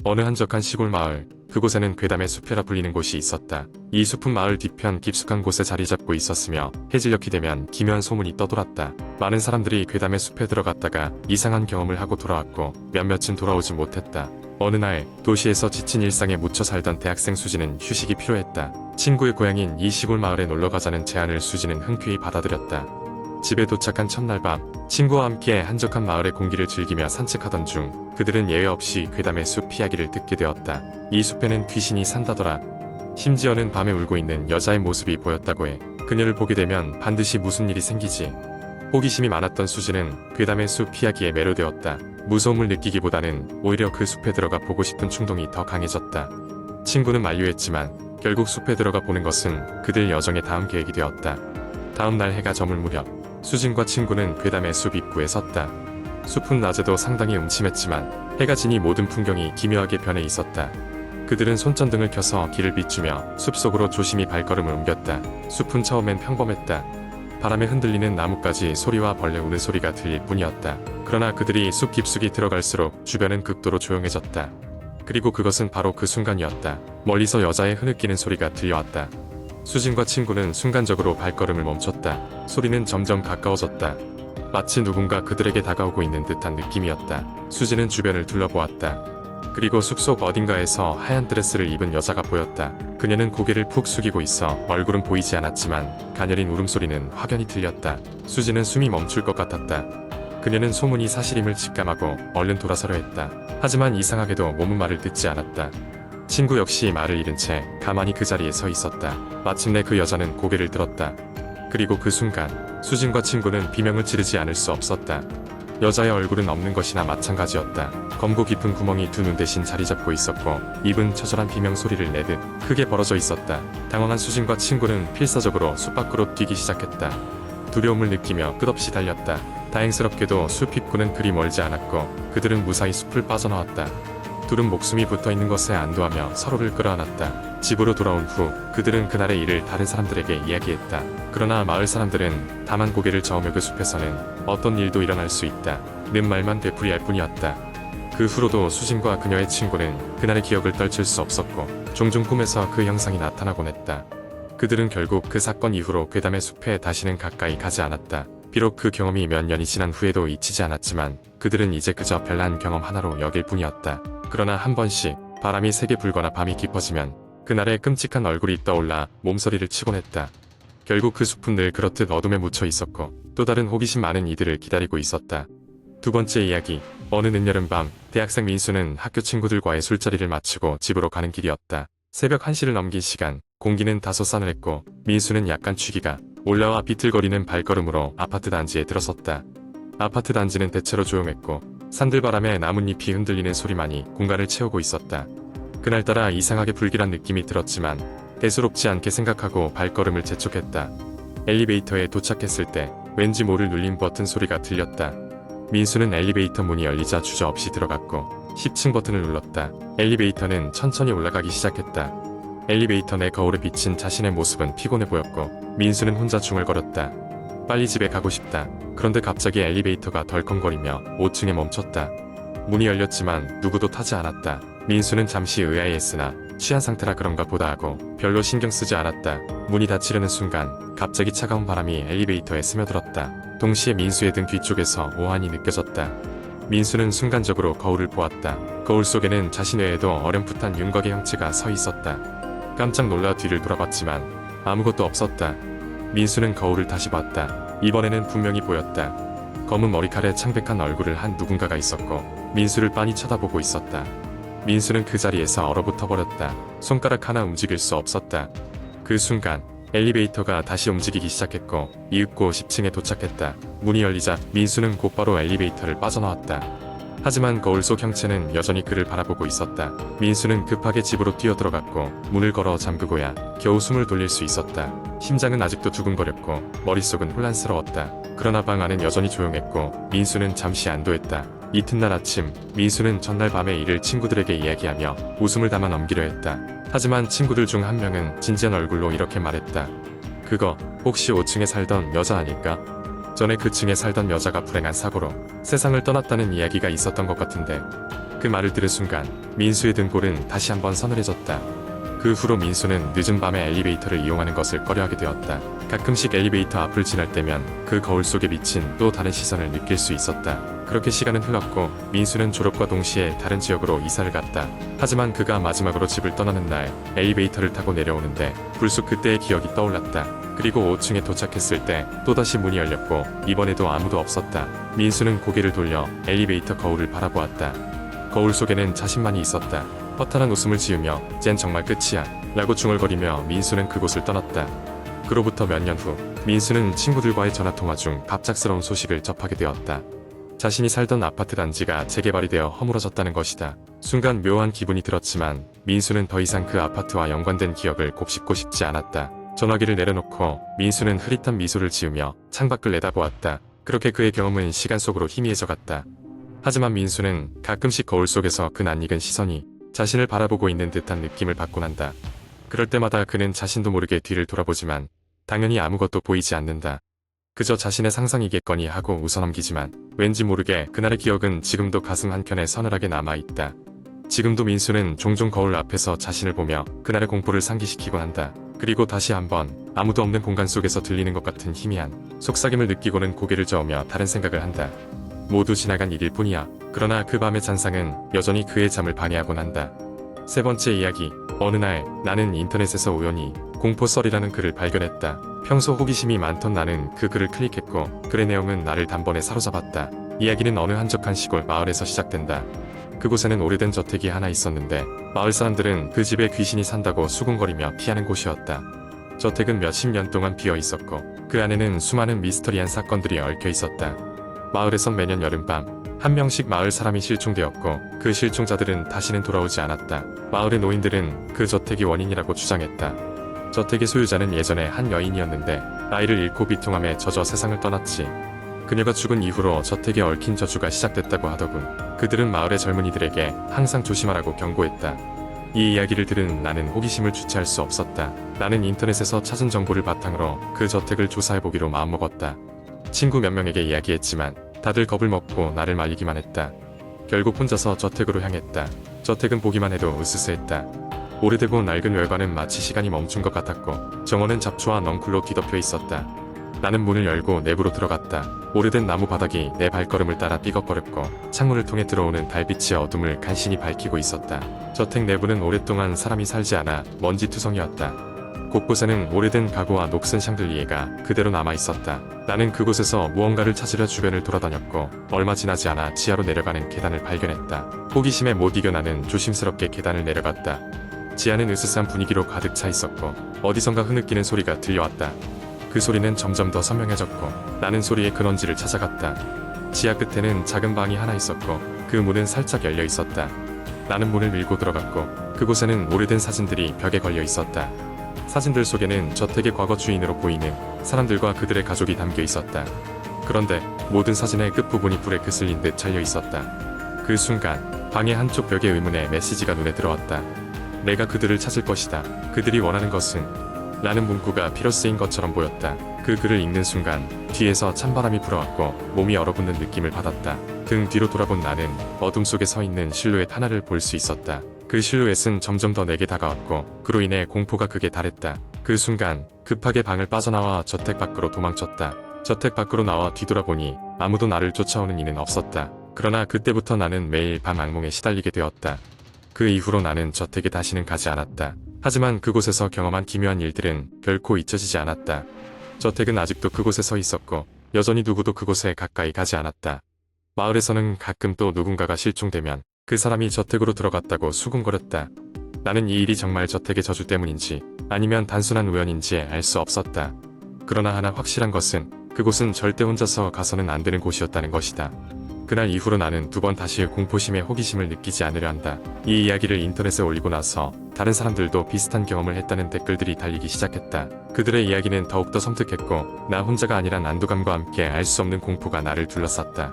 어느 한적한 시골 마을, 그곳에는 괴담의 숲이라 불리는 곳이 있었다. 이 숲은 마을 뒤편 깊숙한 곳에 자리 잡고 있었으며 해질녘이 되면 기묘한 소문이 떠돌았다. 많은 사람들이 괴담의 숲에 들어갔다가 이상한 경험을 하고 돌아왔고 몇몇은 돌아오지 못했다. 어느 날 도시에서 지친 일상에 묻혀 살던 대학생 수지는 휴식이 필요했다. 친구의 고향인 이 시골 마을에 놀러가자는 제안을 수지는 흔쾌히 받아들였다. 집에 도착한 첫날 밤, 친구와 함께 한적한 마을의 공기를 즐기며 산책하던 중 그들은 예외 없이 괴담의 숲 이야기를 듣게 되었다. 이 숲에는 귀신이 산다더라. 심지어는 밤에 울고 있는 여자의 모습이 보였다고 해. 그녀를 보게 되면 반드시 무슨 일이 생기지. 호기심이 많았던 수지는 괴담의 숲 이야기에 매료되었다. 무서움을 느끼기보다는 오히려 그 숲에 들어가 보고 싶은 충동이 더 강해졌다. 친구는 만류했지만 결국 숲에 들어가 보는 것은 그들 여정의 다음 계획이 되었다. 다음 날 해가 저물 무렵 수진과 친구는 괴담의 숲 입구에 섰다. 숲은 낮에도 상당히 음침했지만 해가 지니 모든 풍경이 기묘하게 변해 있었다. 그들은 손전등을 켜서 길을 비추며 숲속으로 조심히 발걸음을 옮겼다. 숲은 처음엔 평범했다. 바람에 흔들리는 나뭇가지 소리와 벌레 우는 소리가 들릴 뿐이었다. 그러나 그들이 숲 깊숙이 들어갈수록 주변은 극도로 조용해졌다. 그리고 그것은 바로 그 순간이었다. 멀리서 여자의 흐느끼는 소리가 들려왔다. 수진과 친구는 순간적으로 발걸음을 멈췄다. 소리는 점점 가까워졌다. 마치 누군가 그들에게 다가오고 있는 듯한 느낌이었다. 수진은 주변을 둘러보았다. 그리고 숲속 어딘가에서 하얀 드레스를 입은 여자가 보였다. 그녀는 고개를 푹 숙이고 있어 얼굴은 보이지 않았지만 가녀린 울음소리는 확연히 들렸다. 수진은 숨이 멈출 것 같았다. 그녀는 소문이 사실임을 직감하고 얼른 돌아서려 했다. 하지만 이상하게도 몸은 말을 듣지 않았다. 친구 역시 말을 잃은 채 가만히 그 자리에 서 있었다. 마침내 그 여자는 고개를 들었다. 그리고 그 순간 수진과 친구는 비명을 지르지 않을 수 없었다. 여자의 얼굴은 없는 것이나 마찬가지였다. 검고 깊은 구멍이 두 눈 대신 자리 잡고 있었고 입은 처절한 비명 소리를 내듯 크게 벌어져 있었다. 당황한 수진과 친구는 필사적으로 숲 밖으로 뛰기 시작했다. 두려움을 느끼며 끝없이 달렸다. 다행스럽게도 숲 입구는 그리 멀지 않았고 그들은 무사히 숲을 빠져나왔다. 둘은 목숨이 붙어있는 것에 안도하며 서로를 끌어안았다. 집으로 돌아온 후 그들은 그날의 일을 다른 사람들에게 이야기했다. 그러나 마을 사람들은 다만 고개를 저으며 그 숲에서는 어떤 일도 일어날 수 있다 는 말만 되풀이할 뿐이었다. 그 후로도 수진과 그녀의 친구는 그날의 기억을 떨칠 수 없었고 종종 꿈에서 그 형상이 나타나곤 했다. 그들은 결국 그 사건 이후로 괴담의 숲에 다시는 가까이 가지 않았다. 비록 그 경험이 몇 년이 지난 후에도 잊히지 않았지만 그들은 이제 그저 별난 경험 하나로 여길 뿐이었다. 그러나 한 번씩 바람이 세게 불거나 밤이 깊어지면 그날의 끔찍한 얼굴이 떠올라 몸서리를 치곤 했다. 결국 그 숲은 늘 그렇듯 어둠에 묻혀 있었고 또 다른 호기심 많은 이들을 기다리고 있었다. 두 번째 이야기. 어느 늦여름밤 대학생 민수는 학교 친구들과의 술자리를 마치고 집으로 가는 길이었다. 새벽 1시를 넘긴 시간, 공기는 다소 싸늘했고 민수는 약간 취기가 올라와 비틀거리는 발걸음으로 아파트 단지에 들어섰다. 아파트 단지는 대체로 조용했고 산들바람에 나뭇잎이 흔들리는 소리만이 공간을 채우고 있었다. 그날따라 이상하게 불길한 느낌이 들었지만 대수롭지 않게 생각하고 발걸음을 재촉했다. 엘리베이터에 도착했을 때 왠지 모를 눌림 버튼 소리가 들렸다. 민수는 엘리베이터 문이 열리자 주저없이 들어갔고 10층 버튼을 눌렀다. 엘리베이터는 천천히 올라가기 시작했다. 엘리베이터 내 거울에 비친 자신의 모습은 피곤해 보였고 민수는 혼자 중얼거렸다. 빨리 집에 가고 싶다. 그런데 갑자기 엘리베이터가 덜컹거리며 5층에 멈췄다. 문이 열렸지만 누구도 타지 않았다. 민수는 잠시 의아해했으나 취한 상태라 그런가 보다 하고 별로 신경 쓰지 않았다. 문이 닫히려는 순간 갑자기 차가운 바람이 엘리베이터에 스며들었다. 동시에 민수의 등 뒤쪽에서 오한이 느껴졌다. 민수는 순간적으로 거울을 보았다. 거울 속에는 자신 외에도 어렴풋한 윤곽의 형체가 서 있었다. 깜짝 놀라 뒤를 돌아봤지만 아무것도 없었다. 민수는 거울을 다시 봤다. 이번에는 분명히 보였다. 검은 머리칼에 창백한 얼굴을 한 누군가가 있었고 민수를 빤히 쳐다보고 있었다. 민수는 그 자리에서 얼어붙어 버렸다. 손가락 하나 움직일 수 없었다. 그 순간 엘리베이터가 다시 움직이기 시작했고 이윽고 10층에 도착했다. 문이 열리자 민수는 곧바로 엘리베이터를 빠져나왔다. 하지만 거울 속 형체는 여전히 그를 바라보고 있었다. 민수는 급하게 집으로 뛰어들어갔고 문을 걸어 잠그고야 겨우 숨을 돌릴 수 있었다. 심장은 아직도 두근거렸고 머릿속은 혼란스러웠다. 그러나 방 안은 여전히 조용했고 민수는 잠시 안도했다. 이튿날 아침 민수는 전날 밤의 일을 친구들에게 이야기하며 웃음을 담아 넘기려 했다. 하지만 친구들 중 한 명은 진지한 얼굴로 이렇게 말했다. 그거 혹시 5층에 살던 여자 아닐까? 전에 그 층에 살던 여자가 불행한 사고로 세상을 떠났다는 이야기가 있었던 것 같은데. 그 말을 들은 순간 민수의 등골은 다시 한번 서늘해졌다. 그 후로 민수는 늦은 밤에 엘리베이터를 이용하는 것을 꺼려하게 되었다. 가끔씩 엘리베이터 앞을 지날 때면 그 거울 속에 비친 또 다른 시선을 느낄 수 있었다. 그렇게 시간은 흘렀고 민수는 졸업과 동시에 다른 지역으로 이사를 갔다. 하지만 그가 마지막으로 집을 떠나는 날 엘리베이터를 타고 내려오는데 불쑥 그때의 기억이 떠올랐다. 그리고 5층에 도착했을 때 또다시 문이 열렸고 이번에도 아무도 없었다. 민수는 고개를 돌려 엘리베이터 거울을 바라보았다. 거울 속에는 자신만이 있었다. 허탈한 웃음을 지으며 쟨 정말 끝이야 라고 중얼거리며 민수는 그곳을 떠났다. 그로부터 몇 년 후 민수는 친구들과의 전화통화 중 갑작스러운 소식을 접하게 되었다. 자신이 살던 아파트 단지가 재개발이 되어 허물어졌다는 것이다. 순간 묘한 기분이 들었지만 민수는 더 이상 그 아파트와 연관된 기억을 곱씹고 싶지 않았다. 전화기를 내려놓고 민수는 흐릿한 미소를 지으며 창밖을 내다보았다. 그렇게 그의 경험은 시간 속으로 희미해져 갔다. 하지만 민수는 가끔씩 거울 속에서 그 낯익은 시선이 자신을 바라보고 있는 듯한 느낌을 받곤 한다. 그럴 때마다 그는 자신도 모르게 뒤를 돌아보지만 당연히 아무것도 보이지 않는다. 그저 자신의 상상이겠거니 하고 웃어넘기지만 왠지 모르게 그날의 기억은 지금도 가슴 한켠에 서늘하게 남아있다. 지금도 민수는 종종 거울 앞에서 자신을 보며 그날의 공포를 상기시키곤 한다. 그리고 다시 한번 아무도 없는 공간 속에서 들리는 것 같은 희미한 속삭임을 느끼고는 고개를 저으며 다른 생각을 한다. 모두 지나간 일일 뿐이야. 그러나 그 밤의 잔상은 여전히 그의 잠을 방해하곤 한다. 세 번째 이야기. 어느 날 나는 인터넷에서 우연히 공포썰이라는 글을 발견했다. 평소 호기심이 많던 나는 그 글을 클릭했고 글의 내용은 나를 단번에 사로잡았다. 이야기는 어느 한적한 시골 마을에서 시작된다. 그곳에는 오래된 저택이 하나 있었는데 마을 사람들은 그 집에 귀신이 산다고 수군거리며 피하는 곳이었다. 저택은 몇십 년 동안 비어 있었고 그 안에는 수많은 미스터리한 사건들이 얽혀 있었다. 마을에선 매년 여름밤 한 명씩 마을 사람이 실종되었고 그 실종자들은 다시는 돌아오지 않았다. 마을의 노인들은 그 저택이 원인이라고 주장했다. 저택의 소유자는 예전에 한 여인이었는데 아이를 잃고 비통함에 젖어 세상을 떠났지. 그녀가 죽은 이후로 저택에 얽힌 저주가 시작됐다고 하더군. 그들은 마을의 젊은이들에게 항상 조심하라고 경고했다. 이 이야기를 들은 나는 호기심을 주체할 수 없었다. 나는 인터넷에서 찾은 정보를 바탕으로 그 저택을 조사해보기로 마음먹었다. 친구 몇 명에게 이야기했지만 다들 겁을 먹고 나를 말리기만 했다. 결국 혼자서 저택으로 향했다. 저택은 보기만 해도 으스스했다. 오래되고 낡은 외관은 마치 시간이 멈춘 것 같았고 정원은 잡초와 넝쿨로 뒤덮여 있었다. 나는 문을 열고 내부로 들어갔다. 오래된 나무 바닥이 내 발걸음을 따라 삐걱거렸고 창문을 통해 들어오는 달빛이 어둠을 간신히 밝히고 있었다. 저택 내부는 오랫동안 사람이 살지 않아 먼지투성이었다. 곳곳에는 오래된 가구와 녹슨 샹들리에가 그대로 남아있었다. 나는 그곳에서 무언가를 찾으려 주변을 돌아다녔고 얼마 지나지 않아 지하로 내려가는 계단을 발견했다. 호기심에 못 이겨 나는 조심스럽게 계단을 내려갔다. 지하는 으스스한 분위기로 가득 차 있었고 어디선가 흐느끼는 소리가 들려왔다. 그 소리는 점점 더 선명해졌고 나는 소리의 근원지를 찾아갔다. 지하 끝에는 작은 방이 하나 있었고 그 문은 살짝 열려 있었다. 나는 문을 밀고 들어갔고 그곳에는 오래된 사진들이 벽에 걸려 있었다. 사진들 속에는 저택의 과거 주인으로 보이는 사람들과 그들의 가족이 담겨 있었다. 그런데 모든 사진의 끝부분이 불에 그슬린 듯 잘려 있었다. 그 순간 방의 한쪽 벽에 의문의 메시지가 눈에 들어왔다. 내가 그들을 찾을 것이다. 그들이 원하는 것은 라는 문구가 피로 쓰인 것처럼 보였다. 그 글을 읽는 순간 뒤에서 찬바람이 불어왔고 몸이 얼어붙는 느낌을 받았다. 등 뒤로 돌아본 나는 어둠 속에 서 있는 실루엣 하나를 볼 수 있었다. 그 실루엣은 점점 더 내게 다가왔고 그로 인해 공포가 극에 달했다. 그 순간 급하게 방을 빠져나와 저택 밖으로 도망쳤다. 저택 밖으로 나와 뒤돌아보니 아무도 나를 쫓아오는 이는 없었다. 그러나 그때부터 나는 매일 밤 악몽에 시달리게 되었다. 그 이후로 나는 저택에 다시는 가지 않았다. 하지만 그곳에서 경험한 기묘한 일들은 결코 잊혀지지 않았다. 저택은 아직도 그곳에 서 있었고 여전히 누구도 그곳에 가까이 가지 않았다. 마을에서는 가끔 또 누군가가 실종되면 그 사람이 저택으로 들어갔다고 수군거렸다. 나는 이 일이 정말 저택의 저주 때문인지 아니면 단순한 우연인지 알 수 없었다. 그러나 하나 확실한 것은 그곳은 절대 혼자서 가서는 안 되는 곳이었다는 것이다. 그날 이후로 나는 두 번 다시 공포심에 호기심을 느끼지 않으려 한다. 이 이야기를 인터넷에 올리고 나서 다른 사람들도 비슷한 경험을 했다는 댓글들이 달리기 시작했다. 그들의 이야기는 더욱더 섬뜩했고 나 혼자가 아니란 안도감과 함께 알 수 없는 공포가 나를 둘러쌌다.